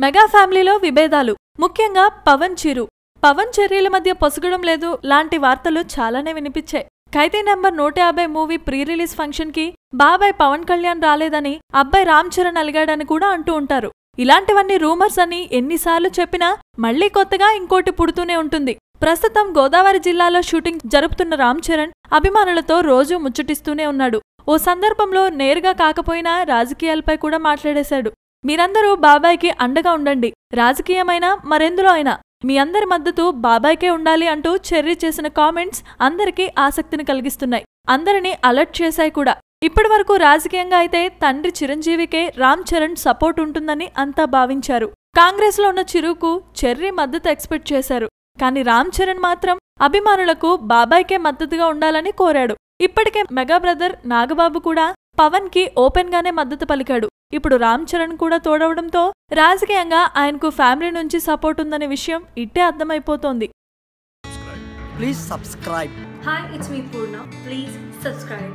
Mega ఫ్యామిలీలో విభేదాలు, ముఖ్యంగా పవన్ చిరు. పవన్ చెర్రీల మధ్య పొసగడం లేదు లాంటి వార్తలు చాలానే వినిపించాయి. Khaidi number 150 movie pre release function కి బాబాయ్ పవన్ కళ్యాణ్ రాలేదని అబ్బాయి రామ్ చరణ్ అలిగాడని కూడా అంటూ ఉంటారు. ఇలాంటివన్నీ రూమర్స్ అని ఎన్నిసార్లు చెప్పినా మళ్లీ కొత్తగా ఇంకోటి పుడుతూనే ఉంటుంది. ప్రస్తుతం గోదావరి జిల్లాలో షూటింగ్ జరుపుతున్న రామ్ చరణ్ అభిమానులతో రోజూ ముచ్చటిస్తూనే ఉన్నాడు. ఓ సందర్భంలో నేరుగా కాకపోయినా రాజకీయాలపై కూడా మాట్లాడేశాడు. మీరందరూ బాబాయ్కి అండగా ఉండండి, రాజకీయమైనా మరెందులో అయినా మీ అందరి మద్దతు బాబాయ్కే ఉండాలి అంటూ చెర్రీ చేసిన కామెంట్స్ అందరికీ ఆసక్తిని కలిగిస్తున్నాయి. అందరినీ అలర్ట్ చేశాయి కూడా. ఇప్పటివరకు రాజకీయంగా అయితే తండ్రి చిరంజీవికే రామ్ చరణ్ సపోర్ట్ ఉంటుందని అంతా భావించారు. కాంగ్రెస్ లో ఉన్న చిరుకు చెర్రీ మద్దతు ఎక్స్పెక్ట్ చేశారు. కానీ రామ్ చరణ్ మాత్రం అభిమానులకు బాబాయ్కే మద్దతుగా ఉండాలని కోరాడు. ఇప్పటికే మెగా బ్రదర్ నాగబాబు కూడా పవన్ కి ఓపెన్ గానే మద్దతు పలికాడు. ఇప్పుడు రామ్ చరణ్ కూడా తోడవడంతో రాజకీయంగా ఆయనకు ఫ్యామిలీ నుంచి సపోర్ట్ ఉందనే విషయం ఇట్టే అర్థమైపోతోంది. Please subscribe. Hi, it's me Purna. Please subscribe.